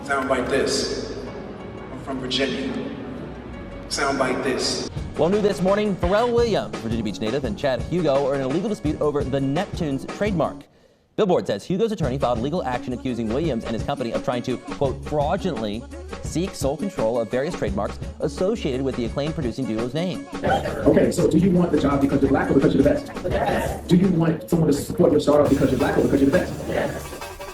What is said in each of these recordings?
Soundbite this. I'm from Virginia. Soundbite this. Well, new this morning, Pharrell Williams, Virginia Beach native, and Chad Hugo are in a legal dispute over the Neptunes trademark. Billboard says Hugo's attorney filed legal action accusing Williams and his company of trying to, quote, fraudulently seek sole control of various trademarks associated with the acclaimed producing duo's name. Okay, so do you want the job because you're black or because you're the best? Yes. Do you want someone to support your startup because you're black or because you're the best? Yes.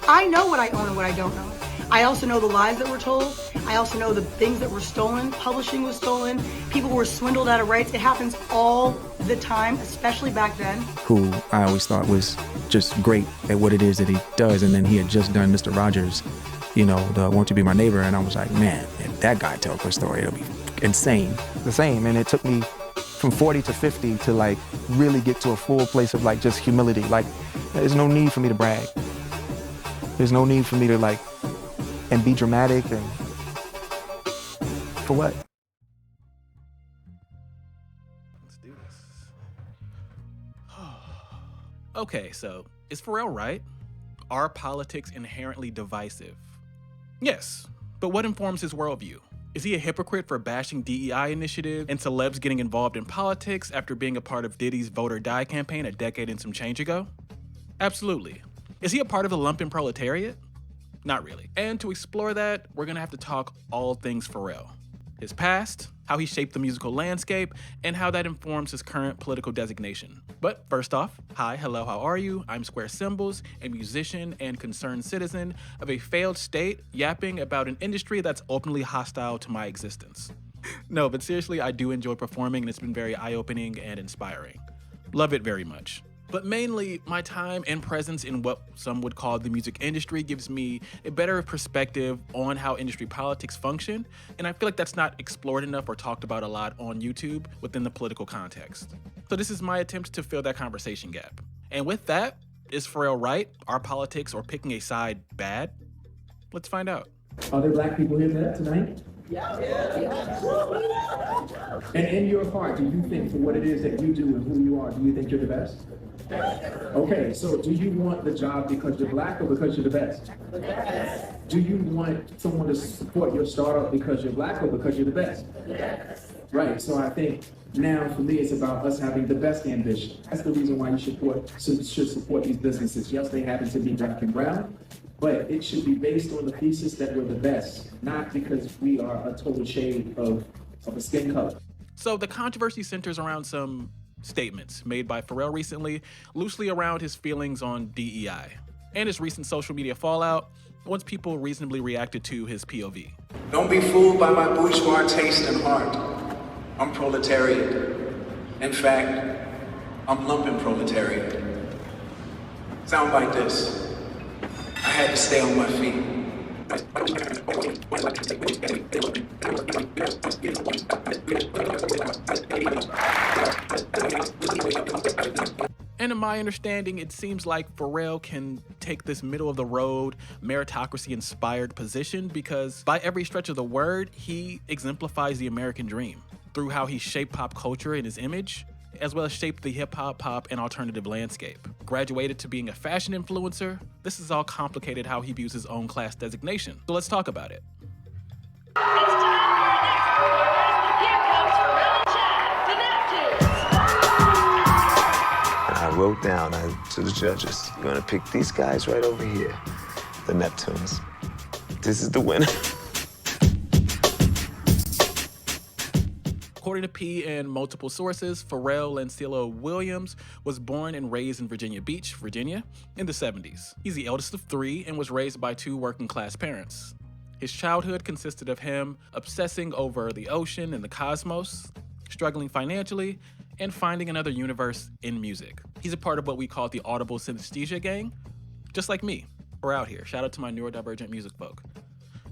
I know what I own and what I don't know. I also know the lies that were told. I also know the things that were stolen. Publishing was stolen. People were swindled out of rights. It happens all the time, especially back then. Who I always thought was just great at what it is that he does. And then he had just done Mr. Rogers, you know, the Won't You Be My Neighbor. And I was like, man, if that guy tells a story, it'll be insane. The same, and it took me from 40 to 50 to like really get to a full place of like just humility. Like, there's no need for me to brag. There's no need for me to like, and be dramatic and for what? Let's do this. Okay, so is Pharrell right? Are politics inherently divisive? Yes, but what informs his worldview? Is he a hypocrite for bashing DEI Initiatives and celebs getting involved in politics after being a part of Diddy's Vote or Die campaign a decade and some change ago? Absolutely. Is he a part of the lumpenproletariat? Not really. And to explore that, we're gonna have to talk all things Pharrell. His past, how he shaped the musical landscape, and how that informs his current political designation. But first off, hi, hello, how are you? I'm Square Symbols, a musician and concerned citizen of a failed state yapping about an industry that's openly hostile to my existence. No, but seriously, I do enjoy performing and it's been very eye-opening and inspiring. Love it very much. But mainly, my time and presence in what some would call the music industry gives me a better perspective on how industry politics function, and I feel like that's not explored enough or talked about a lot on YouTube within the political context. So this is my attempt to fill that conversation gap. And with that, is Pharrell right? Are politics or picking a side bad? Let's find out. Are there black people here tonight? Yeah. And in your heart, do you think for what it is that you do and who you are, do you think you're the best? Okay, so do you want the job because you're black or because you're the best? Yes. Do you want someone to support your startup because you're black or because you're the best? Yes. Right, so I think now for me it's about us having the best ambition. That's the reason why you should support these businesses. Yes, they happen to be black and brown, but it should be based on the thesis that we're the best, not because we are a total shade of a skin color. So the controversy centers around some statements made by Pharrell recently, loosely around his feelings on DEI and his recent social media fallout once people reasonably reacted to his POV. Don't be fooled by my bourgeois taste and heart. I'm proletariat. In fact, I'm lumpenproletariat. Soundbite this. I had to stay on my feet. And in my understanding, it seems like Pharrell can take this middle-of-the-road, meritocracy-inspired position because by every stretch of the word, he exemplifies the American dream through how he shaped pop culture and his image, as well as shaped the hip-hop, pop, and alternative landscape. Graduated to being a fashion influencer, this is all complicated how he views his own class designation. So let's talk about it. It's time for our next performance. Here comes Pharrell and Chad, the Neptunes. I wrote down to the judges, you're gonna pick these guys right over here, the Neptunes. This is the winner. According to P and multiple sources, Pharrell Lancillo Williams was born and raised in Virginia Beach, Virginia, in the 70s. He's the eldest of three and was raised by two working-class parents. His childhood consisted of him obsessing over the ocean and the cosmos, struggling financially, and finding another universe in music. He's a part of what we call the audible synesthesia gang, just like me. We're out here. Shout out to my neurodivergent music folk.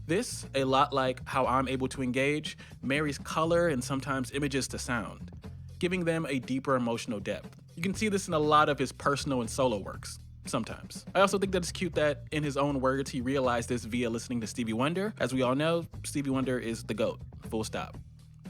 This, a lot like how I'm able to engage, marries color and sometimes images to sound, giving them a deeper emotional depth. You can see this in a lot of his personal and solo works, sometimes. I also think that it's cute that, in his own words, he realized this via listening to Stevie Wonder. As we all know, Stevie Wonder is the GOAT, full stop.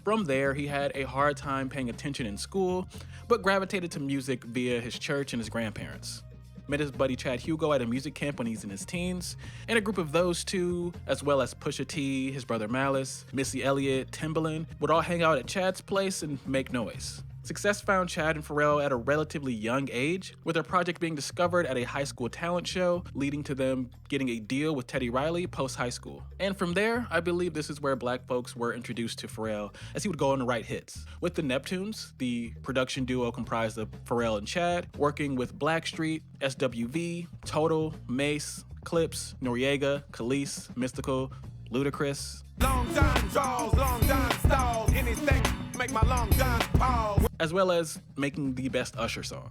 From there, he had a hard time paying attention in school, but gravitated to music via his church and his grandparents. met his buddy Chad Hugo at a music camp when he's in his teens, and a group of those two, as well as Pusha T, his brother Malice, Missy Elliott, Timbaland, would all hang out at Chad's place and make noise. Success found Chad and Pharrell at a relatively young age, with their project being discovered at a high school talent show, leading to them getting a deal with Teddy Riley post-high school. And from there, I believe this is where black folks were introduced to Pharrell, as he would go on to write hits. With the Neptunes, the production duo comprised of Pharrell and Chad, working with Blackstreet, SWV, Total, Mace, Clips, Noriega, Kelis, Mystical, Ludacris. Long John draws, long John stalls, anything make my long John pause. As well as making the best Usher song.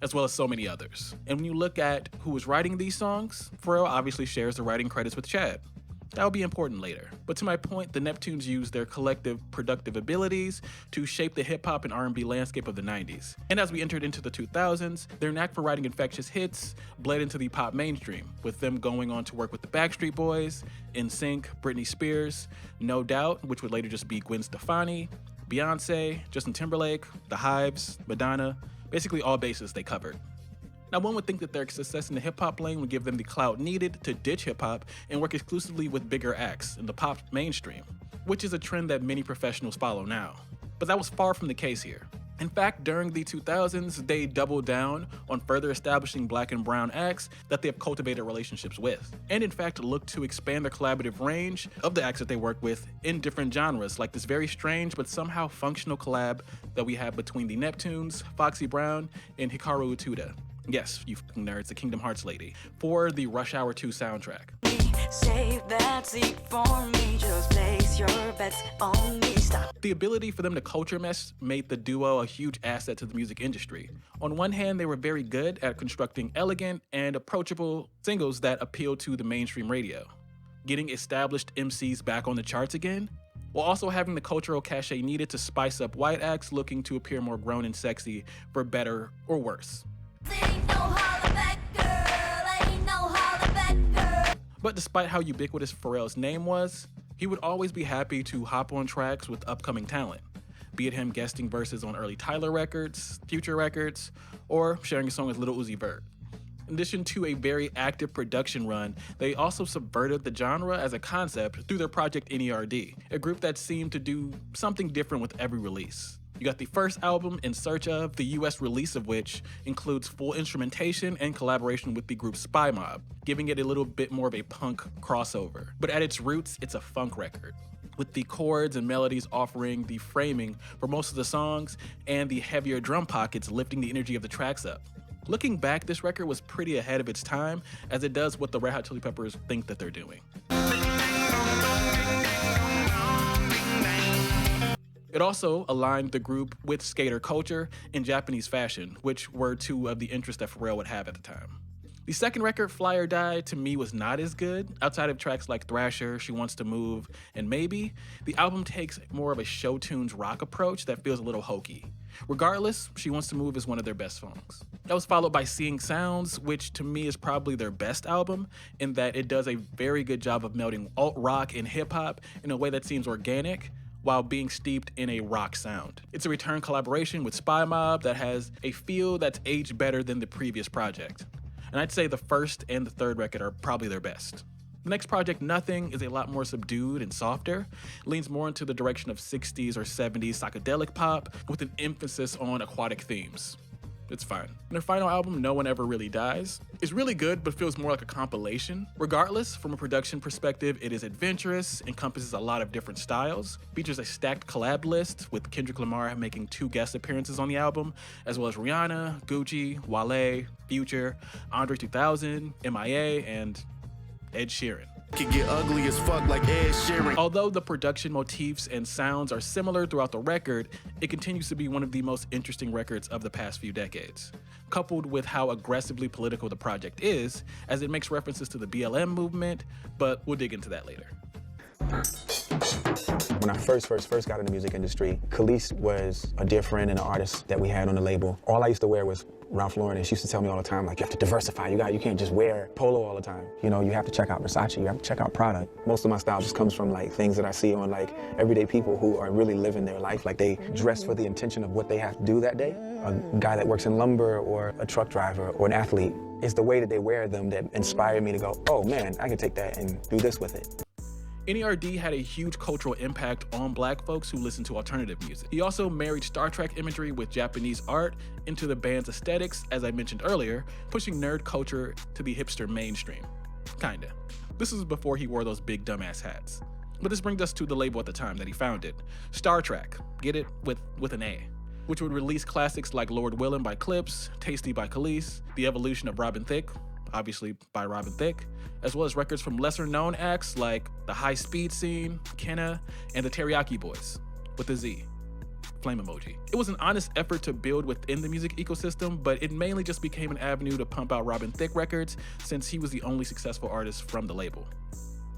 As well as so many others. And when you look at who was writing these songs, Pharrell obviously shares the writing credits with Chad. That will be important later. But to my point, the Neptunes used their collective productive abilities to shape the hip-hop and R&B landscape of the 90s. And as we entered into the 2000s, their knack for writing infectious hits bled into the pop mainstream, with them going on to work with the Backstreet Boys, NSYNC, Britney Spears, No Doubt, which would later just be Gwen Stefani, Beyonce, Justin Timberlake, The Hives, Madonna, basically all bases they covered. Now, one would think that their success in the hip-hop lane would give them the clout needed to ditch hip-hop and work exclusively with bigger acts in the pop mainstream, which is a trend that many professionals follow now. But that was far from the case here. In fact, during the 2000s, they doubled down on further establishing black and brown acts that they have cultivated relationships with, and in fact looked to expand their collaborative range of the acts that they work with in different genres, like this very strange but somehow functional collab that we have between the Neptunes, Foxy Brown, and Hikaru Utada. Yes, you fucking nerds, the Kingdom Hearts lady, for the Rush Hour 2 soundtrack. Save that seat for me, just place your bets on me, stop. The ability for them to culture mesh made the duo a huge asset to the music industry. On one hand, they were very good at constructing elegant and approachable singles that appealed to the mainstream radio, getting established MCs back on the charts again, while also having the cultural cachet needed to spice up white acts looking to appear more grown and sexy, for better or worse. But despite how ubiquitous Pharrell's name was, he would always be happy to hop on tracks with upcoming talent, be it him guesting verses on early Tyler records, Future records, or sharing a song with Lil Uzi Vert. In addition to a very active production run, they also subverted the genre as a concept through their project N.E.R.D, a group that seemed to do something different with every release. You got the first album, In Search Of, the US release of which includes full instrumentation and collaboration with the group Spy Mob, giving it a little bit more of a punk crossover. But at its roots, it's a funk record, with the chords and melodies offering the framing for most of the songs and the heavier drum pockets lifting the energy of the tracks up. Looking back, this record was pretty ahead of its time, as it does what the Red Hot Chili Peppers think that they're doing. It also aligned the group with skater culture and Japanese fashion, which were two of the interests that Pharrell would have at the time. The second record, Fly or Die, to me was not as good. Outside of tracks like Thrasher, She Wants to Move, and Maybe, the album takes more of a show tunes rock approach that feels a little hokey. Regardless, She Wants to Move is one of their best songs. That was followed by Seeing Sounds, which to me is probably their best album, in that it does a very good job of melding alt-rock and hip-hop in a way that seems organic, while being steeped in a rock sound. It's a return collaboration with Spy Mob that has a feel that's aged better than the previous project. And I'd say the first and the third record are probably their best. The next project, Nothing, is a lot more subdued and softer, leans more into the direction of 60s or 70s psychedelic pop with an emphasis on aquatic themes. It's fine. And their final album, No One Ever Really Dies, is really good but feels more like a compilation. Regardless, from a production perspective, it is adventurous, encompasses a lot of different styles, features a stacked collab list with Kendrick Lamar making 2 guest appearances on the album, as well as Rihanna, Gucci, Wale, Future, Andre 2000, MIA, and Ed Sheeran. Can get ugly as fuck like Ed Sheeran. Although the production motifs and sounds are similar throughout the record, it continues to be one of the most interesting records of the past few decades. Coupled with how aggressively political the project is, as it makes references to the BLM movement, but we'll dig into that later. When I first got in the music industry, Kelis was a dear friend and an artist that we had on the label. All I used to wear was Ralph Lauren, and she used to tell me all the time, like, you have to diversify. You can't just wear Polo all the time. You know, you have to check out Versace, you have to check out Prada. Most of my style just comes from like things that I see on like everyday people who are really living their life. Like they dress for the intention of what they have to do that day. a guy that works in lumber or a truck driver or an athlete. It's the way that they wear them that inspire me to go, oh man, I can take that and do this with it. N.E.R.D had a huge cultural impact on black folks who listen to alternative music. He also married Star Trak imagery with Japanese art into the band's aesthetics, as I mentioned earlier, pushing nerd culture to the hipster mainstream. Kinda. This is before he wore those big dumbass hats. But this brings us to the label at the time that he founded, Star Trak, get it, with an A, which would release classics like Lord Willin' by Clips, Tasty by Kelis, The Evolution of Robin Thicke, obviously by Robin Thicke, as well as records from lesser known acts like The High Speed Scene, Kenna, and the Teriyaki Boys, with a Z, flame emoji. It was an honest effort to build within the music ecosystem, but it mainly just became an avenue to pump out Robin Thicke records since he was the only successful artist from the label.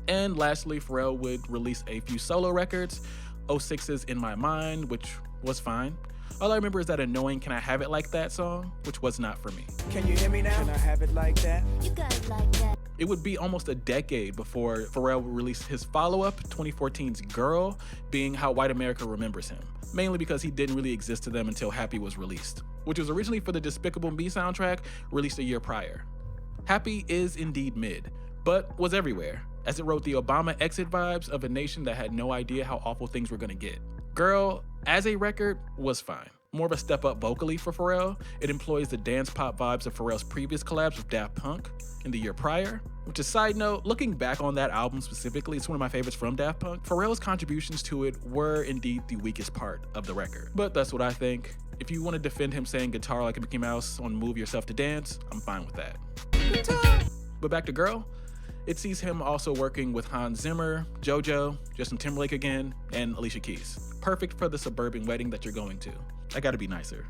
And lastly, Pharrell would release a few solo records, 06's In My Mind, which was fine. All I remember is that annoying Can I Have It Like That song, which was not for me. Can you hear me now? Can I have it like that? You got it like that. It would be almost a decade before Pharrell would release his follow-up, 2014's Girl, being how white America remembers him, mainly because he didn't really exist to them until Happy was released, which was originally for the Despicable Me soundtrack, released a year prior. Happy is indeed mid, but was everywhere, as it wrote the Obama exit vibes of a nation that had no idea how awful things were gonna get. Girl, as a record, was fine. More of a step up vocally for Pharrell. It employs the dance pop vibes of Pharrell's previous collabs with Daft Punk in the year prior, which is side note, looking back on that album specifically, it's one of my favorites from Daft Punk. Pharrell's contributions to it were indeed the weakest part of the record, but that's what I think. If you want to defend him saying guitar like a Mickey Mouse on Move Yourself to Dance, I'm fine with that. Guitar. But back to Girl. It sees him also working with Hans Zimmer, JoJo, Justin Timberlake again, and Alicia Keys. Perfect for the suburban wedding that you're going to. I gotta be nicer.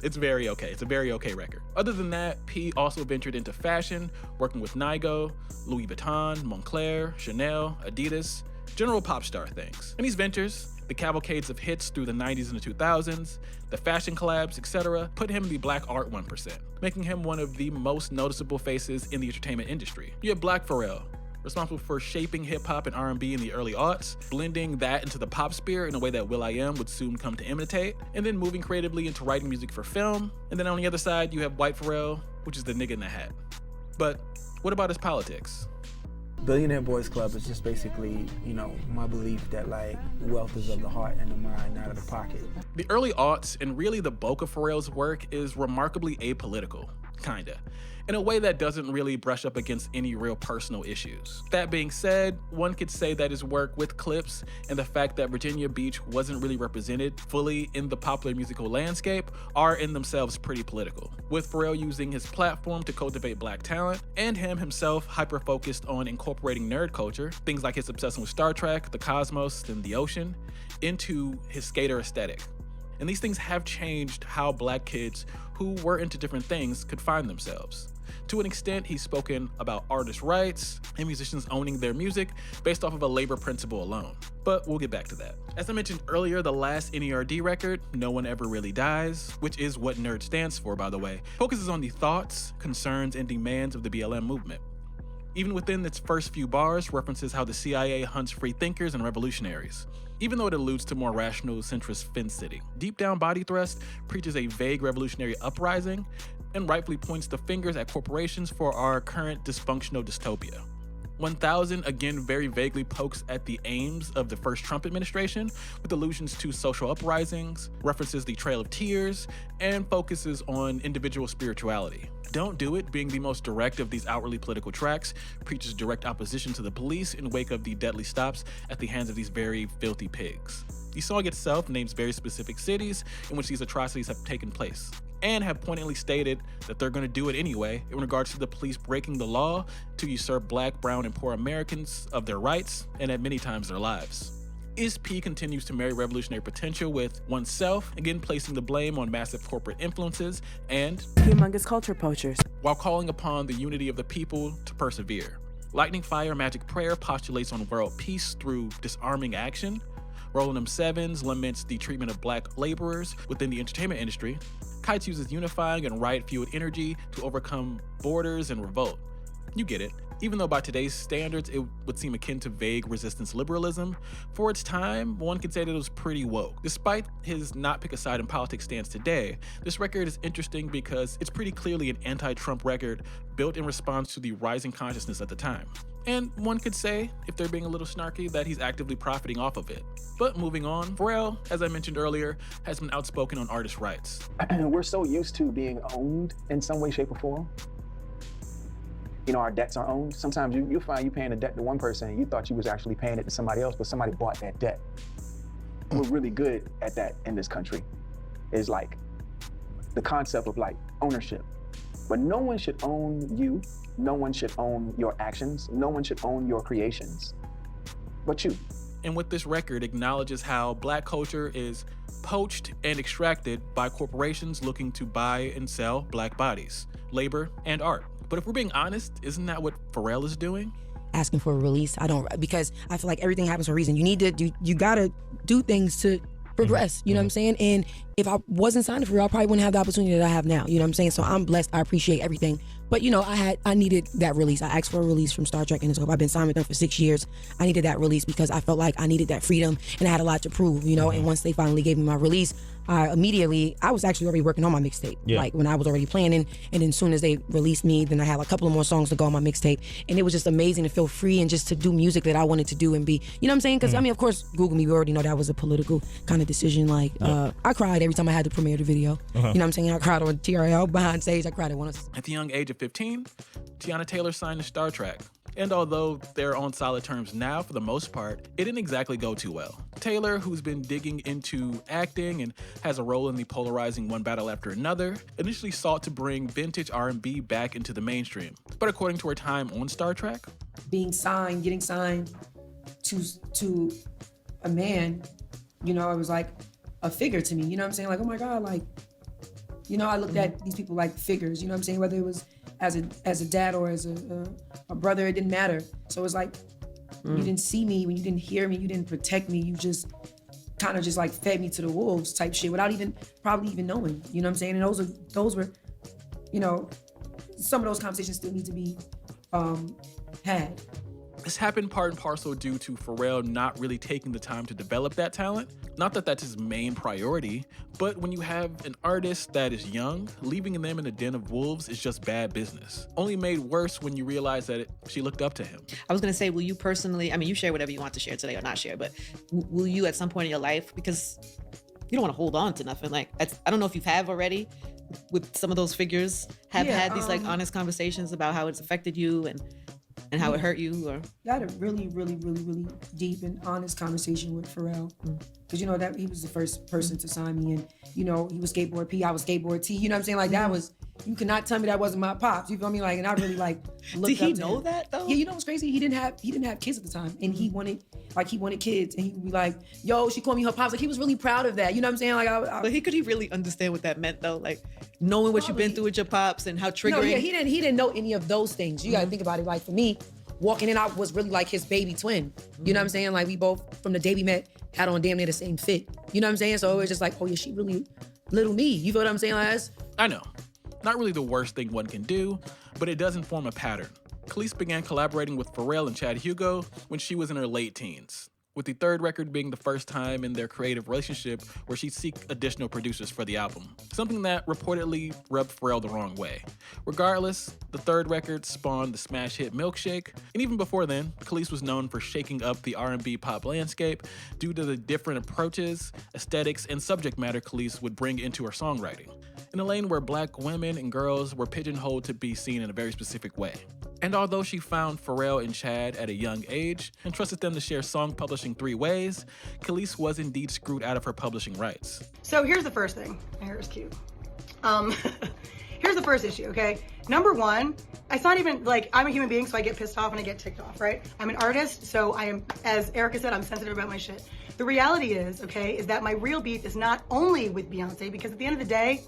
It's very okay. It's a very okay record. Other than that, P also ventured into fashion, working with Nigo, Louis Vuitton, Moncler, Chanel, Adidas, general pop star things. And these ventures, the cavalcades of hits through the 90s and the 2000s, the fashion collabs, etc., put him in the black art 1%, making him one of the most noticeable faces in the entertainment industry. You have Black Pharrell, responsible for shaping hip-hop and R&B in the early aughts, blending that into the pop sphere in a way that will.i.am would soon come to imitate, and then moving creatively into writing music for film. And then on the other side, you have White Pharrell, which is the nigga in the hat. But what about his politics? Billionaire Boys Club is just basically, my belief that like wealth is of the heart and the mind, not of the pocket. The early aughts and really the bulk of Pharrell's work is remarkably apolitical, kinda, in a way that doesn't really brush up against any real personal issues. That being said, one could say that his work with Clips and the fact that Virginia Beach wasn't really represented fully in the popular musical landscape are in themselves pretty political, with Pharrell using his platform to cultivate black talent, and him himself hyper-focused on incorporating nerd culture, things like his obsession with Star Trak, the cosmos, and the ocean, into his skater aesthetic. And these things have changed how black kids who were into different things could find themselves. To an extent, he's spoken about artists' rights and musicians owning their music based off of a labor principle alone. But we'll get back to that. As I mentioned earlier, the last N.E.R.D record, No One Ever Really Dies, which is what N.E.R.D stands for, by the way, focuses on the thoughts, concerns, and demands of the BLM movement. Even within its first few bars, references how the CIA hunts free thinkers and revolutionaries, even though it alludes to more rational, centrist fence-sitting. Deep Down Body Thrust preaches a vague revolutionary uprising and rightfully points the fingers at corporations for our current dysfunctional dystopia. 1000 again very vaguely pokes at the aims of the first Trump administration with allusions to social uprisings, references the Trail of Tears, and focuses on individual spirituality. Don't Do It, being the most direct of these outwardly political tracks, preaches direct opposition to the police in wake of the deadly stops at the hands of these very filthy pigs. The song itself names very specific cities in which these atrocities have taken place, and have pointedly stated that they're going to do it anyway in regards to the police breaking the law to usurp black, brown, and poor Americans of their rights, and at many times their lives. P continues to marry revolutionary potential with oneself, again placing the blame on massive corporate influences and humongous culture poachers, while calling upon the unity of the people to persevere. Lightning Fire Magic Prayer postulates on world peace through disarming action. Rollin' Them Sevens laments the treatment of black laborers within the entertainment industry. Kites uses unifying and riot-fueled energy to overcome borders and revolt. You get it. Even though by today's standards it would seem akin to vague resistance liberalism, for its time, one could say that it was pretty woke. Despite his not pick a side in politics stance today, this record is interesting because it's pretty clearly an anti-Trump record built in response to the rising consciousness at the time. And one could say, if they're being a little snarky, that he's actively profiting off of it. But moving on, Pharrell, as I mentioned earlier, has been outspoken on artist rights. We're so used to being owned in some way, shape, or form. You know, our debts are owned. Sometimes you'll find you paying a debt to one person and you thought you was actually paying it to somebody else, but somebody bought that debt. We're really good at that in this country. Is like the concept of like ownership. But no one should own you. No one should own your actions. No one should own your creations, but you. And with this record acknowledges how Black culture is poached and extracted by corporations looking to buy and sell Black bodies, labor, and art. But if we're being honest, isn't that what Pharrell is doing? Asking for a release, because I feel like everything happens for a reason. You gotta do things to progress, you know what I'm saying? And if I wasn't signed for Pharrell, I probably wouldn't have the opportunity that I have now, you know what I'm saying? So I'm blessed, I appreciate everything. But you know, I needed that release. I asked for a release from Star Trak and I've been signed with them for 6 years. I needed that release because I felt like I needed that freedom and I had a lot to prove, you know? And once they finally gave me my release, I was actually already working on my mixtape. Like when I was already planning, and then as soon as they released me, then I had a couple of more songs to go on my mixtape. And it was just amazing to feel free and just to do music that I wanted to do and be, you know what I'm saying? Because I mean, of course, Google me, we already know that was a political kind of decision. Like I cried every time I had to premiere the video. You know what I'm saying? I cried on TRL behind stage. I cried at one of. At the young age of 15, Teyona Taylor signed to Star Trak. And although they're on solid terms now for the most part, it didn't exactly go too well. Taylor, who's been digging into acting and has a role in the polarizing One Battle After Another, initially sought to bring vintage R&B back into the mainstream. But according to her time on Star Trak, getting signed to a man, you know, it was like a figure to me, you know what I'm saying? Like, oh my God, like, you know, I looked at these people like figures, you know what I'm saying? Whether it was as a dad or as a brother, it didn't matter. So it was like, you didn't see me, when you didn't hear me, you didn't protect me, you just kind of just like fed me to the wolves type shit without probably even knowing, you know what I'm saying? And those were, you know, some of those conversations still need to be had. This happened part and parcel due to Pharrell not really taking the time to develop that talent. Not that that's his main priority, but when you have an artist that is young, leaving them in a den of wolves is just bad business. Only made worse when you realize that she looked up to him. I was gonna say, will you personally, I mean, you share whatever you want to share today or not share, but will you at some point in your life, because you don't want to hold on to nothing, like, I don't know if you have already, with some of those figures, have had these like honest conversations about how it's affected you and how it hurt you, or? I had a really, really, really, really deep and honest conversation with Pharrell. Because, you know, that he was the first person to sign me, and, you know, he was skateboard P, I was skateboard T, you know what I'm saying? Like, that was, you could not tell me that wasn't my pops, you feel me? Like, and I really, like, looked Did he up to know him. that, though? Yeah, you know what's crazy? He didn't have kids at the time, and he wanted kids, and he would be like, yo, she called me her pops. Like, he was really proud of that, you know what I'm saying? Like, But could he really understand what that meant, though? Like, knowing what you've been through with your pops and how triggering. No, yeah, he didn't know any of those things. You gotta think about it. Like, for me, walking in, I was really like his baby twin. You know what I'm saying? Like, we both, from the day we met, had on damn near the same fit. You know what I'm saying? So it was just like, oh yeah, she really little me. You feel what I'm saying, Laz? I know. Not really the worst thing one can do, but it does inform a pattern. Kelis began collaborating with Pharrell and Chad Hugo when she was in her late teens, with the third record being the first time in their creative relationship where she'd seek additional producers for the album, something that reportedly rubbed Pharrell the wrong way. Regardless, the third record spawned the smash hit Milkshake, and even before then, Kelis was known for shaking up the R&B pop landscape due to the different approaches, aesthetics, and subject matter Kelis would bring into her songwriting, in a lane where Black women and girls were pigeonholed to be seen in a very specific way. And although she found Pharrell and Chad at a young age and trusted them to share song publishing 3 ways, Kelis was indeed screwed out of her publishing rights. So here's the first thing. My hair is cute. Here's the first issue, okay? Number one, it's not even, like, I'm a human being, so I get pissed off and I get ticked off, right? I'm an artist, so I am, as Erica said, I'm sensitive about my shit. The reality is, okay, is that my real beef is not only with Beyonce, because at the end of the day,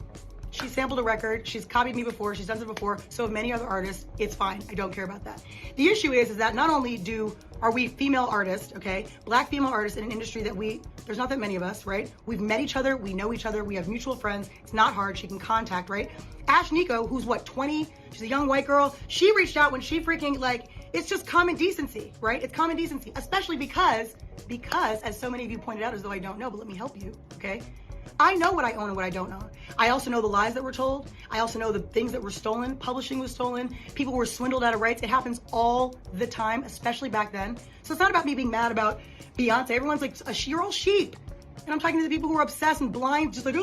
She sampled a record. She's copied me before. She's done it before. So have many other artists. It's fine. I don't care about that. The issue is that not only are we female artists, okay, black female artists in an industry that there's not that many of us, right? We've met each other. We know each other. We have mutual friends. It's not hard. She can contact, right? Ash Nico, who's what, 20? She's a young white girl. She reached out when she freaking, like, it's just common decency, right? It's common decency, especially because, as so many of you pointed out, as though I don't know, but let me help you, okay? I know what I own and what I don't own. I also know the lies that were told. I also know the things that were stolen. Publishing was stolen. People were swindled out of rights. It happens all the time, especially back then. So it's not about me being mad about Beyonce. Everyone's like, you're all sheep. And I'm talking to the people who are obsessed and blind, just like,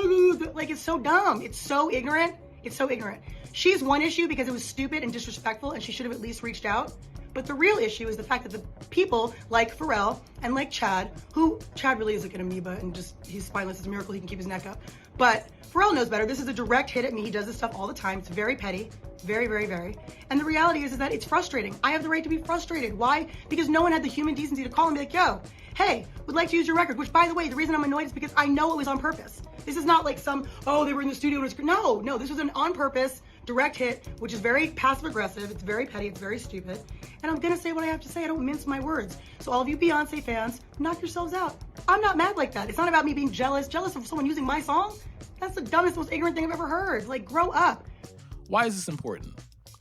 like, it's so dumb. It's so ignorant. It's so ignorant. She's one issue because it was stupid and disrespectful and she should have at least reached out. But the real issue is the fact that the people like Pharrell and like Chad really is like an amoeba and just, he's spineless. It's a miracle he can keep his neck up. But Pharrell knows better. This is a direct hit at me. He does this stuff all the time. It's very petty. Very, very, very. And the reality is that it's frustrating. I have the right to be frustrated. Why? Because no one had the human decency to call and be like, yo, hey, would like to use your record. Which, by the way, the reason I'm annoyed is because I know it was on purpose. This is not like they were in the studio and it was, no, this was an on purpose direct hit, which is very passive aggressive. It's very petty. It's very stupid. And I'm gonna say what I have to say. I don't mince my words. So all of you Beyonce fans, knock yourselves out. I'm not mad like that. It's not about me being jealous of someone using my song. That's the dumbest, most ignorant thing I've ever heard. Like, grow up. Why is this important?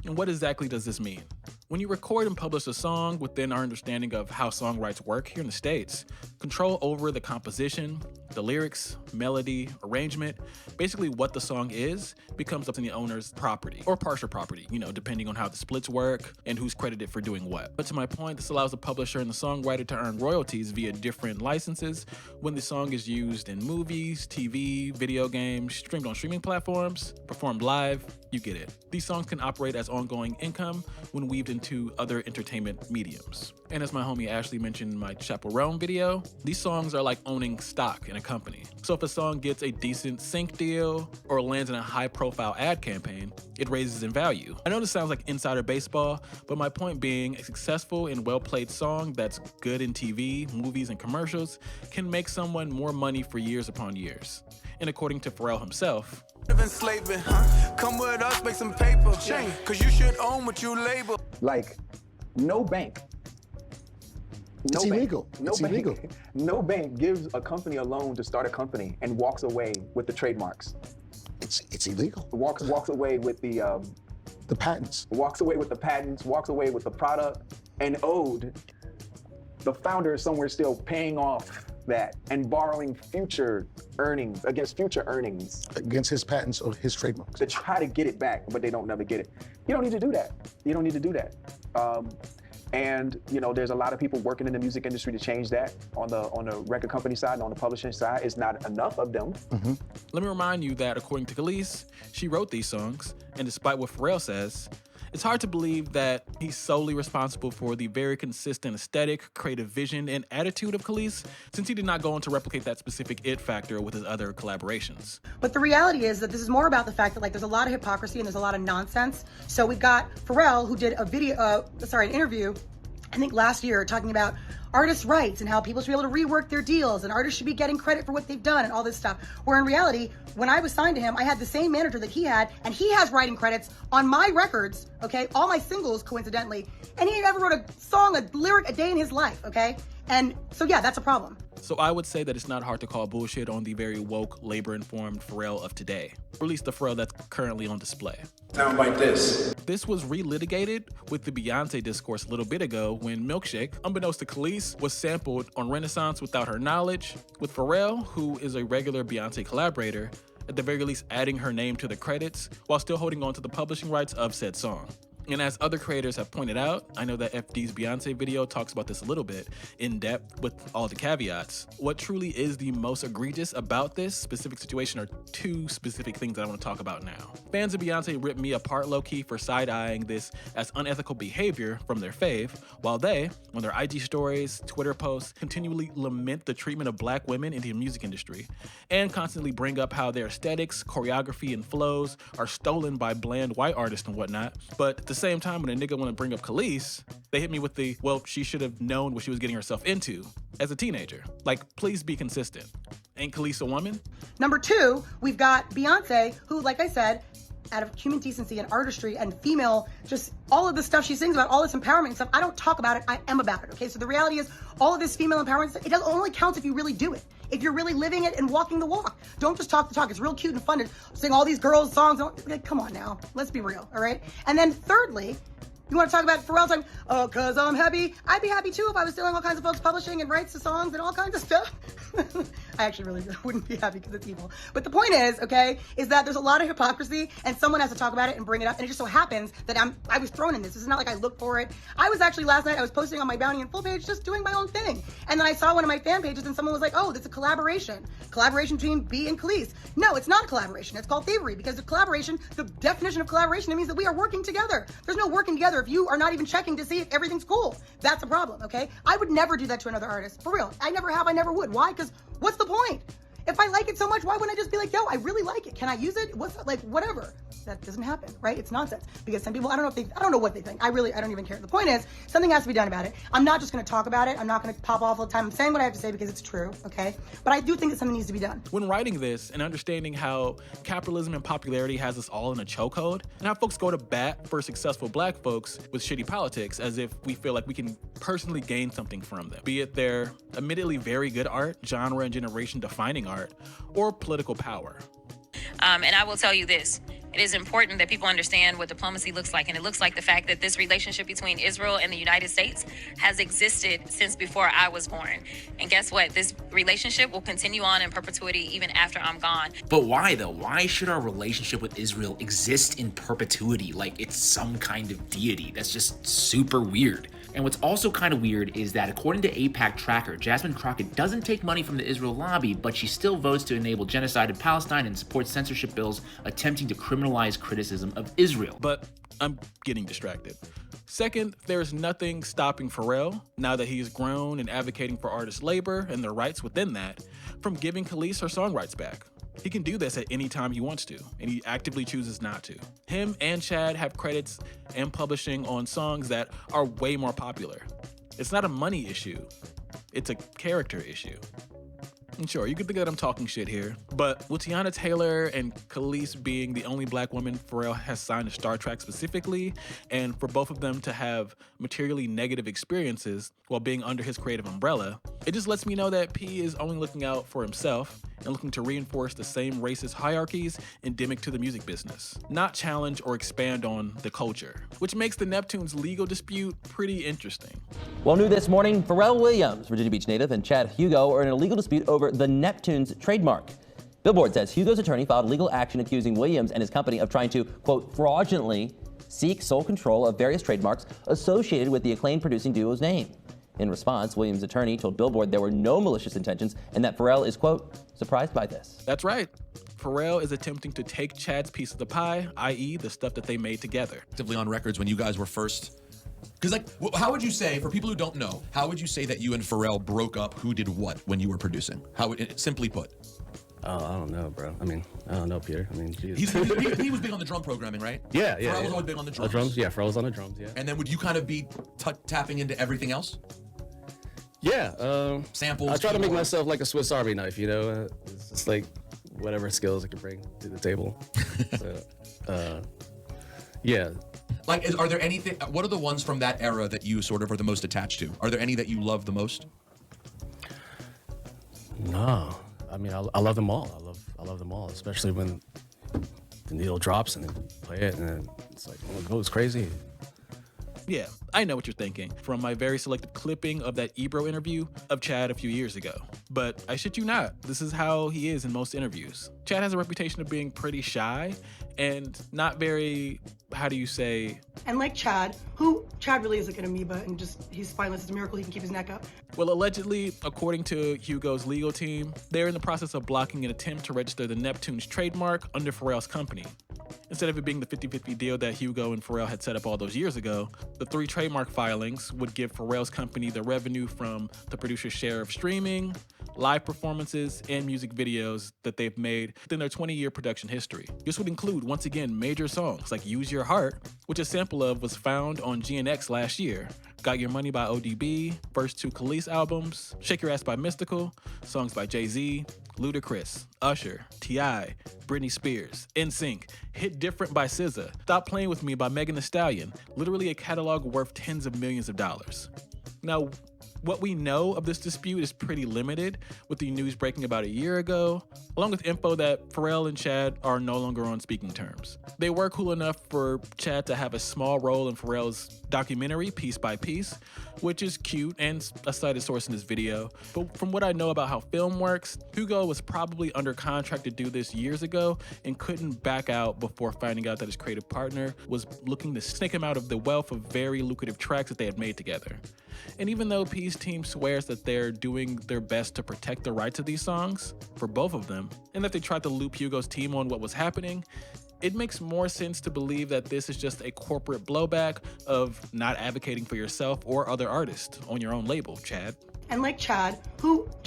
And what exactly does this mean? When you record and publish a song within our understanding of how songwrites work here in the States, control over the composition, the lyrics, melody, arrangement, basically what the song is, becomes up to the owner's property or partial property, depending on how the splits work and who's credited for doing what. But to my point, this allows the publisher and the songwriter to earn royalties via different licenses when the song is used in movies, TV, video games, streamed on streaming platforms, performed live, you get it. These songs can operate as ongoing income when weaved into other entertainment mediums. And as my homie Ashley mentioned in my Chaperone video, these songs are like owning stock in a company. So if a song gets a decent sync deal or lands in a high-profile ad campaign, it raises in value. I know this sounds like insider baseball, but my point being, a successful and well-played song that's good in TV, movies, and commercials can make someone more money for years upon years. And according to Pharrell himself, Enslaving, huh? Come with us, make some paper. Cause you should own what you label. Like, no bank. It's illegal. It's illegal. No bank gives a company a loan to start a company and walks away with the trademarks. It's illegal. Walks away with the patents. Walks away with the patents, walks away with the product, and owed the founder is somewhere still paying off that and borrowing future earnings against future earnings. Against his patents or his trademarks. To try to get it back, but they don't never get it. You don't need to do that. You don't need to do that. And there's a lot of people working in the music industry to change that on the record company side and on the publishing side. It's not enough of them. Mm-hmm. Let me remind you that according to Kelis, she wrote these songs, and despite what Pharrell says, it's hard to believe that he's solely responsible for the very consistent aesthetic, creative vision, and attitude of Kelis, since he did not go on to replicate that specific it factor with his other collaborations. But the reality is that this is more about the fact that there's a lot of hypocrisy and there's a lot of nonsense. So we've got Pharrell, who did an interview, I think last year, talking about artists' rights and how people should be able to rework their deals and artists should be getting credit for what they've done and all this stuff. Where in reality, when I was signed to him, I had the same manager that he had, and he has writing credits on my records, okay? All my singles, coincidentally. And he never wrote a song, a lyric a day in his life, okay? And so, yeah, that's a problem. So I would say that it's not hard to call bullshit on the very woke, labor-informed Pharrell of today, or at least the Pharrell that's currently on display. Sound like this. This was relitigated with the Beyonce discourse a little bit ago when Milkshake, unbeknownst to Kelis, was sampled on Renaissance without her knowledge, with Pharrell, who is a regular Beyonce collaborator, at the very least adding her name to the credits while still holding on to the publishing rights of said song. And as other creators have pointed out, I know that FD's Beyonce video talks about this a little bit in depth with all the caveats. What truly is the most egregious about this specific situation are two specific things that I want to talk about now. Fans of Beyonce ripped me apart low-key for side-eyeing this as unethical behavior from their fave, while they, on their IG stories, Twitter posts, continually lament the treatment of black women in the music industry, and constantly bring up how their aesthetics, choreography, and flows are stolen by bland white artists and whatnot. But at the same time, when a nigga want to bring up Kelis, they hit me with the, well, she should have known what she was getting herself into as a teenager. Like, please be consistent. Ain't Kelis a woman? Number two, we've got Beyonce, who, like I said, out of human decency and artistry and female, just all of the stuff she sings about, all this empowerment stuff, I don't talk about it, I am about it, okay? So the reality is, all of this female empowerment stuff, it only counts if you really do it. If you're really living it and walking the walk. Don't just talk the talk. It's real cute and fun to sing all these girls' songs. Like, come on now, let's be real, all right? And then thirdly, you want to talk about Pharrell saying, oh, cause I'm happy. I'd be happy too if I was stealing all kinds of folks' publishing and rights to songs and all kinds of stuff. I actually really wouldn't be happy because it's evil. But the point is, okay, is that there's a lot of hypocrisy and someone has to talk about it and bring it up. And it just so happens that I was thrown in this. This is not like I looked for it. I was actually last night, I was posting on my Bounty and Full page, just doing my own thing. And then I saw one of my fan pages and someone was like, oh, this is a collaboration. Collaboration between B and Kelis. No, it's not a collaboration. It's called thievery because the collaboration, the definition of collaboration, it means that we are working together. There's no working together if you are not even checking to see if everything's cool. That's a problem, okay? I would never do that to another artist. For real. I never have, I never would. Why? Because what's the point? If I like it so much, why wouldn't I just be like, yo, I really like it. Can I use it? What's like, whatever. That doesn't happen, right? It's nonsense. Because some people, I don't know what they think. I don't even care. The point is, something has to be done about it. I'm not just gonna talk about it. I'm not gonna pop off all the time. I'm saying what I have to say because it's true, okay? But I do think that something needs to be done. When writing this and understanding how capitalism and popularity has us all in a chokehold, and how folks go to bat for successful black folks with shitty politics as if we feel like we can personally gain something from them, be it their admittedly very good art, genre and generation defining art, or political power. And I will tell you this. It is important that people understand what diplomacy looks like. And it looks like the fact that this relationship between Israel and the United States has existed since before I was born. And guess what? This relationship will continue on in perpetuity even after I'm gone. But why though? Why should our relationship with Israel exist in perpetuity like it's some kind of deity? That's just super weird. And what's also kind of weird is that according to AIPAC tracker, Jasmine Crockett doesn't take money from the Israel lobby, but she still votes to enable genocide in Palestine and supports censorship bills attempting to criminalize criticism of Israel. But I'm getting distracted. Second, there's nothing stopping Pharrell, now that he's grown and advocating for artist labor and their rights within that, from giving Kelis her song rights back. He can do this at any time he wants to, and he actively chooses not to. Him and Chad have credits and publishing on songs that are way more popular. It's not a money issue, it's a character issue. And sure, you could think that I'm talking shit here, but with Teyona Taylor and Kelis being the only black woman Pharrell has signed to Star Trak specifically, and for both of them to have materially negative experiences while being under his creative umbrella, it just lets me know that P is only looking out for himself and looking to reinforce the same racist hierarchies endemic to the music business, not challenge or expand on the culture, which makes the Neptunes legal dispute pretty interesting. Well, new this morning, Pharrell Williams, Virginia Beach native, and Chad Hugo are in a legal dispute over the Neptunes trademark. Billboard says Hugo's attorney filed legal action accusing Williams and his company of trying to, quote, fraudulently seek sole control of various trademarks associated with the acclaimed producing duo's name. In response, Williams' attorney told Billboard there were no malicious intentions and that Pharrell is, quote, surprised by this. That's right. Pharrell is attempting to take Chad's piece of the pie, i.e. the stuff that they made together. Actively on records when you guys were first. Because like, how would you say, for people who don't know, how would you say that you and Pharrell broke up who did what when you were producing? How would, simply put? Oh, I don't know, bro. I mean, I don't know, Peter. I mean, geez. He was big on the drum programming, right? Yeah. Pharrell was always big on the drums. Yeah, Pharrell was on the drums, yeah. And then would you kind of be tapping into everything else? Yeah. Samples. I try to make myself like a Swiss Army knife, you know? It's just like whatever skills I can bring to the table. So, yeah. Like, are there anything, what are the ones from that era that you sort of are the most attached to? Are there any that you love the most? No. I mean, I love them all. I love them all, especially when the needle drops and then play it and then it's like, oh, it goes crazy. Yeah, I know what you're thinking from my very selective clipping of that Ebro interview of Chad a few years ago. But I shit you not, this is how he is in most interviews. Chad has a reputation of being pretty shy and not very, how do you say? And like Chad really is like an amoeba and just, he's spineless. It's a miracle he can keep his neck up. Well, allegedly, according to Hugo's legal team, they're in the process of blocking an attempt to register the Neptunes trademark under Pharrell's company. Instead of it being the 50-50 deal that Hugo and Pharrell had set up all those years ago, the 3 trademark filings would give Pharrell's company the revenue from the producer's share of streaming, live performances, and music videos that they've made within their 20-year production history. This would include, once again, major songs like Use Your Heart, which a sample of was found on GNX last year, Got Your Money by ODB, first 2 Kelis albums, Shake Your Ass by Mystical, songs by Jay-Z, Ludacris, Usher, T.I., Britney Spears, NSYNC, Hit Different by SZA, Stop Playing With Me by Megan Thee Stallion, literally a catalog worth tens of millions of dollars. Now, what we know of this dispute is pretty limited, with the news breaking about a year ago, along with info that Pharrell and Chad are no longer on speaking terms. They were cool enough for Chad to have a small role in Pharrell's documentary, Piece by Piece, which is cute and a cited source in this video. But from what I know about how film works, Hugo was probably under contract to do this years ago and couldn't back out before finding out that his creative partner was looking to snake him out of the wealth of very lucrative tracks that they had made together. And even though P's team swears that they're doing their best to protect the rights of these songs, for both of them, and that they tried to loop Hugo's team on what was happening, it makes more sense to believe that this is just a corporate blowback of not advocating for yourself or other artists on your own label, Chad. And like Chad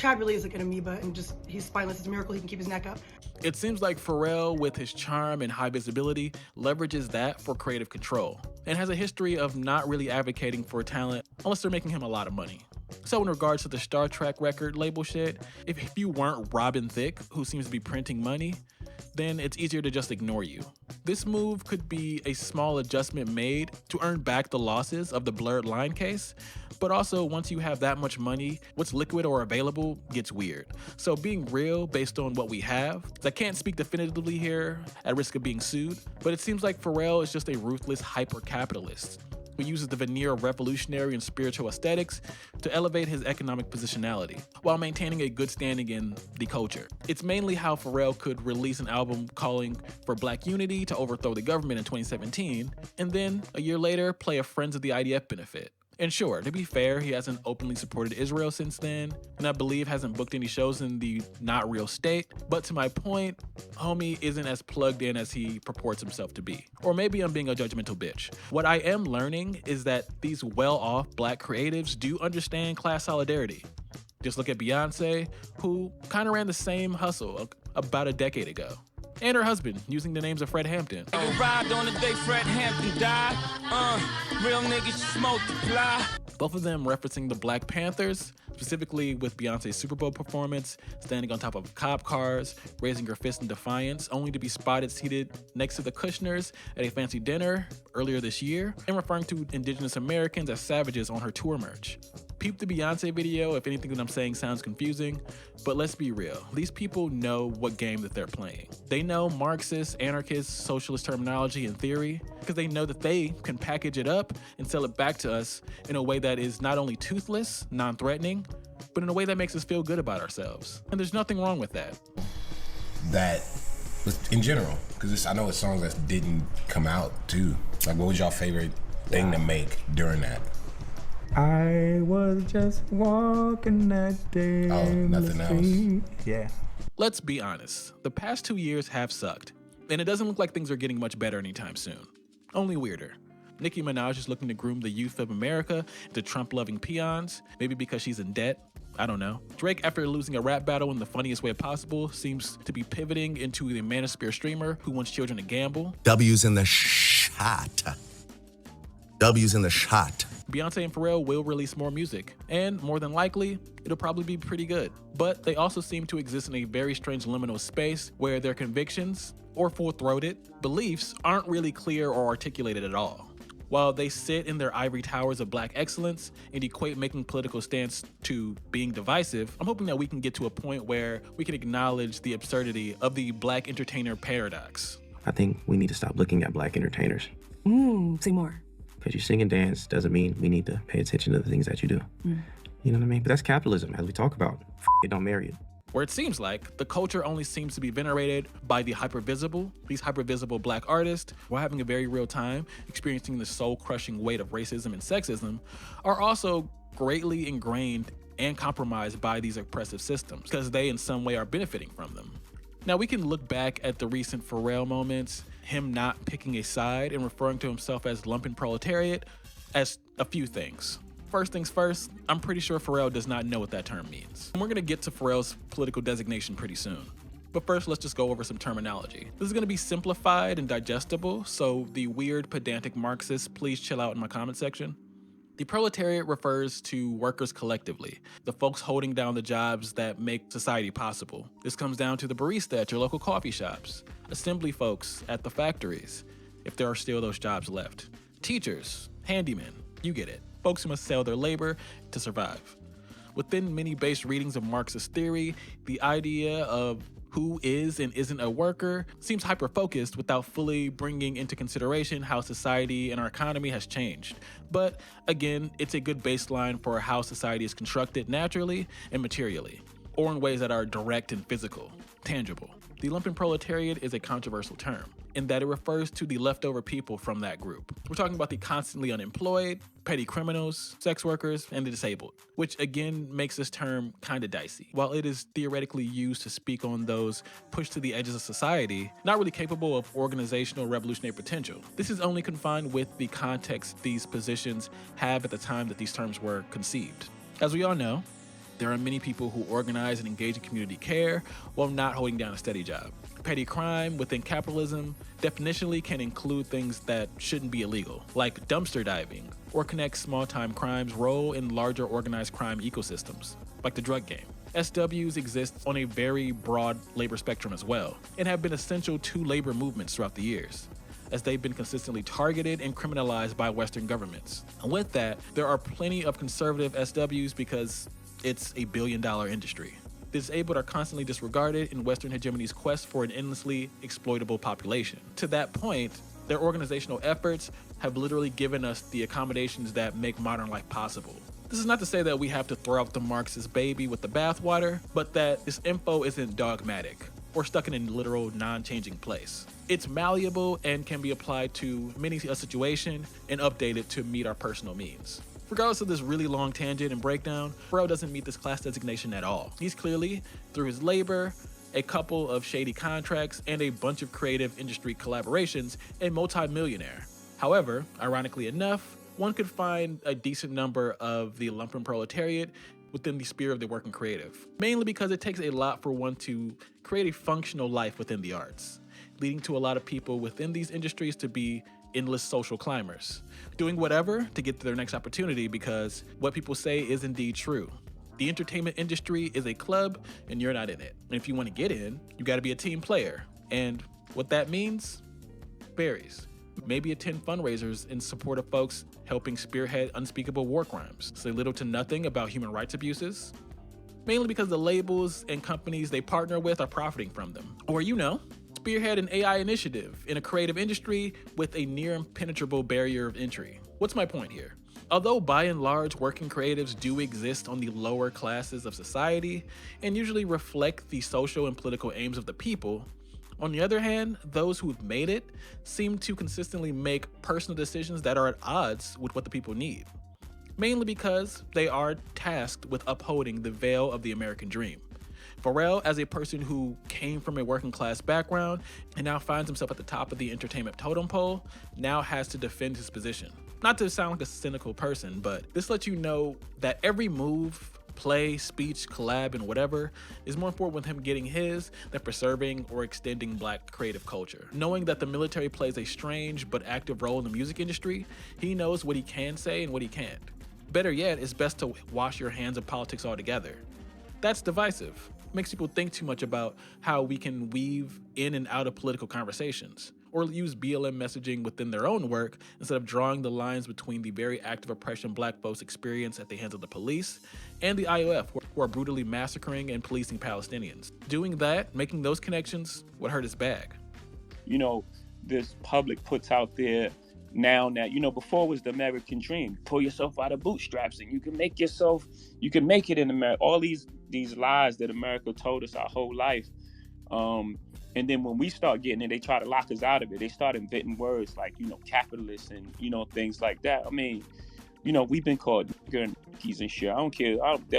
really is like an amoeba and just, he's spineless. It's a miracle he can keep his neck up. It seems like Pharrell, with his charm and high visibility, leverages that for creative control and has a history of not really advocating for talent unless they're making him a lot of money. So in regards to the Star Trak record label shit, if you weren't Robin Thicke, who seems to be printing money, then it's easier to just ignore you. This move could be a small adjustment made to earn back the losses of the blurred line case, but also once you have that much money, what's liquid or available gets weird. So being real based on what we have, I can't speak definitively here at risk of being sued, but it seems like Pharrell is just a ruthless hyper-capitalist who uses the veneer of revolutionary and spiritual aesthetics to elevate his economic positionality, while maintaining a good standing in the culture. It's mainly how Pharrell could release an album calling for Black unity to overthrow the government in 2017, and then, a year later, play a Friends of the IDF benefit. And sure, to be fair, he hasn't openly supported Israel since then, and I believe hasn't booked any shows in the not real state. But to my point, homie isn't as plugged in as he purports himself to be. Or maybe I'm being a judgmental bitch. What I am learning is that these well-off Black creatives do understand class solidarity. Just look at Beyonce, who kind of ran the same hustle about a decade ago. And her husband, using the names of Fred Hampton. Arrived on the day Fred Hampton died. Real niggas multiply. Both of them referencing the Black Panthers, specifically with Beyonce's Super Bowl performance, standing on top of cop cars, raising her fist in defiance, only to be spotted seated next to the Kushners at a fancy dinner earlier this year, and referring to Indigenous Americans as savages on her tour merch. Peep the Beyonce video if anything that I'm saying sounds confusing, but let's be real. These people know what game that they're playing. They know Marxist, anarchist, socialist terminology and theory because they know that they can package it up and sell it back to us in a way that is not only toothless, non-threatening, but in a way that makes us feel good about ourselves. And there's nothing wrong with that. That, in general, because I know it's songs that didn't come out too. Like, what was your favorite thing to make during that? I was just walking that day. Oh, nothing else. Yeah. Let's be honest. The past 2 years have sucked, and it doesn't look like things are getting much better anytime soon. Only weirder. Nicki Minaj is looking to groom the youth of America into Trump-loving peons, maybe because she's in debt. I don't know. Drake, after losing a rap battle in the funniest way possible, seems to be pivoting into the manosphere streamer who wants children to gamble. W's in the shot. W's in the shot. Beyonce and Pharrell will release more music, and more than likely, it'll probably be pretty good. But they also seem to exist in a very strange liminal space where their convictions, or full-throated, beliefs aren't really clear or articulated at all. While they sit in their ivory towers of Black excellence and equate making political stance to being divisive, I'm hoping that we can get to a point where we can acknowledge the absurdity of the Black entertainer paradox. I think we need to stop looking at Black entertainers. Say more. Because you sing and dance doesn't mean we need to pay attention to the things that you do. You know what I mean? But that's capitalism, as we talk about. It don't marry you. Where it seems like the culture only seems to be venerated by the hypervisible. These hypervisible Black artists, while having a very real time experiencing the soul-crushing weight of racism and sexism, are also greatly ingrained and compromised by these oppressive systems because they in some way are benefiting from them. Now we can look back at the recent Pharrell moments, him not picking a side and referring to himself as lumpenproletariat, as a few things. First things first, I'm pretty sure Pharrell does not know what that term means. And we're gonna get to Pharrell's political designation pretty soon. But first, let's just go over some terminology. This is gonna be simplified and digestible, so the weird, pedantic Marxists, please chill out in my comment section. The proletariat refers to workers collectively, the folks holding down the jobs that make society possible. This comes down to the barista at your local coffee shops, assembly folks at the factories, if there are still those jobs left, teachers, handymen, you get it, folks who must sell their labor to survive. Within many base readings of Marxist theory, the idea of who is and isn't a worker seems hyper-focused without fully bringing into consideration how society and our economy has changed. But again, it's a good baseline for how society is constructed naturally and materially, or in ways that are direct and physical, tangible. The lumpenproletariat is a controversial term, in that it refers to the leftover people from that group. We're talking about the constantly unemployed, petty criminals, sex workers, and the disabled, which again makes this term kinda dicey. While it is theoretically used to speak on those pushed to the edges of society, not really capable of organizational revolutionary potential. This is only confined with the context these positions have at the time that these terms were conceived. As we all know, there are many people who organize and engage in community care while not holding down a steady job. Petty crime within capitalism definitionally can include things that shouldn't be illegal, like dumpster diving, or connect small-time crimes' role in larger organized crime ecosystems, like the drug game. SWs exist on a very broad labor spectrum as well, and have been essential to labor movements throughout the years, as they've been consistently targeted and criminalized by Western governments. And with that, there are plenty of conservative SWs because it's a billion-dollar industry. The disabled are constantly disregarded in Western hegemony's quest for an endlessly exploitable population. To that point, their organizational efforts have literally given us the accommodations that make modern life possible. This is not to say that we have to throw out the Marxist baby with the bathwater, but that this info isn't dogmatic or stuck in a literal non-changing place. It's malleable and can be applied to many a situation and updated to meet our personal means. Regardless of this really long tangent and breakdown, Pharrell doesn't meet this class designation at all. He's clearly, through his labor, a couple of shady contracts, and a bunch of creative industry collaborations, a multi-millionaire. However, ironically enough, one could find a decent number of the lumpenproletariat within the sphere of the working creative, mainly because it takes a lot for one to create a functional life within the arts, leading to a lot of people within these industries to be endless social climbers, doing whatever to get to their next opportunity because what people say is indeed true. The entertainment industry is a club and you're not in it. And if you want to get in, you got to be a team player. And what that means varies. Maybe attend fundraisers in support of folks helping spearhead unspeakable war crimes, say little to nothing about human rights abuses, mainly because the labels and companies they partner with are profiting from them. Or spearhead an AI initiative in a creative industry with a near impenetrable barrier of entry. What's my point here? Although by and large working creatives do exist on the lower classes of society and usually reflect the social and political aims of the people, on the other hand, those who've made it seem to consistently make personal decisions that are at odds with what the people need, mainly because they are tasked with upholding the veil of the American dream. Pharrell, as a person who came from a working class background and now finds himself at the top of the entertainment totem pole, now has to defend his position. Not to sound like a cynical person, but this lets you know that every move, play, speech, collab, and whatever is more important with him getting his than preserving or extending Black creative culture. Knowing that the military plays a strange but active role in the music industry, he knows what he can say and what he can't. Better yet, it's best to wash your hands of politics altogether. That's divisive. Makes people think too much about how we can weave in and out of political conversations, or use BLM messaging within their own work instead of drawing the lines between the very active oppression Black folks experience at the hands of the police and the IOF, who are brutally massacring and policing Palestinians. Doing that, making those connections, would hurt his bag. This public puts out there now that, before was the American dream. Pull yourself out of bootstraps and you can make it in America. All these lies that America told us our whole life. And then when we start getting it, they try to lock us out of it. They start inventing words like, capitalist and, things like that. I mean, we've been called keys and shit. I don't care.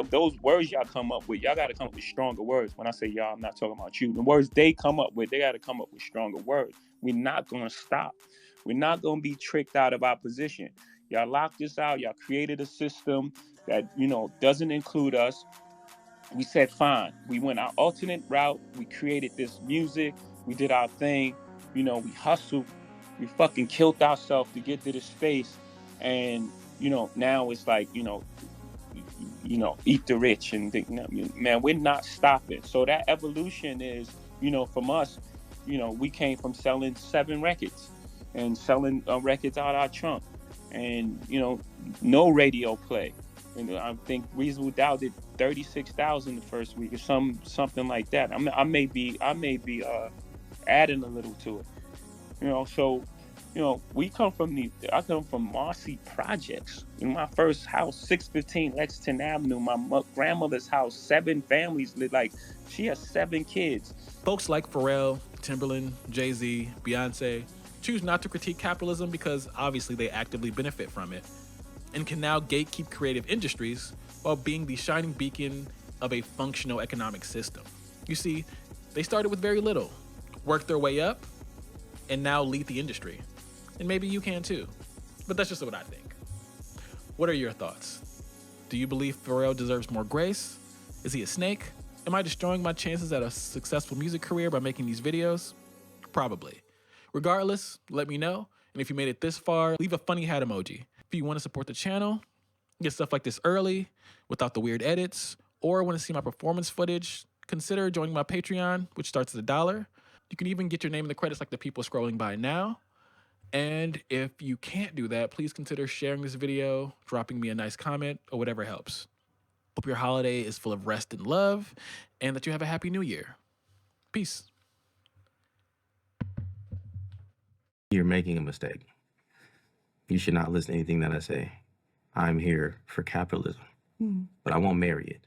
Those words y'all come up with, y'all got to come up with stronger words. When I say y'all, I'm not talking about you. The words they come up with, they got to come up with stronger words. We're not going to stop. We're not going to be tricked out of our position. Y'all locked us out. Y'all created a system that, doesn't include us. We said, fine. We went our alternate route. We created this music. We did our thing. We hustled. We fucking killed ourselves to get to this space. And now it's like, eat the rich and think, man, we're not stopping. So that evolution is, from us, we came from selling 7 records and selling records out our trunk, and no radio play. And I think Reasonable Doubt did 36,000 the first week or something like that. I may be adding a little to it. So I come from Marcy Projects. In my first house, 615 Lexington Avenue, my grandmother's house, 7 families lived. Like, she has 7 kids. Folks like Pharrell, Timberland, Jay-Z, Beyonce choose not to critique capitalism because obviously they actively benefit from it, and can now gatekeep creative industries while being the shining beacon of a functional economic system. You see, they started with very little, worked their way up, and now lead the industry. And maybe you can too. But that's just what I think. What are your thoughts? Do you believe Pharrell deserves more grace? Is he a snake? Am I destroying my chances at a successful music career by making these videos? Probably. Regardless, let me know. And if you made it this far, leave a funny hat emoji. If you want to support the channel, get stuff like this early, without the weird edits, or want to see my performance footage, consider joining my Patreon, which starts at $1. You can even get your name in the credits like the people scrolling by now. And if you can't do that, please consider sharing this video, dropping me a nice comment, or whatever helps. Hope your holiday is full of rest and love, and that you have a happy new year. Peace. You're making a mistake. You should not listen to anything that I say. I'm here for capitalism, but I won't marry it.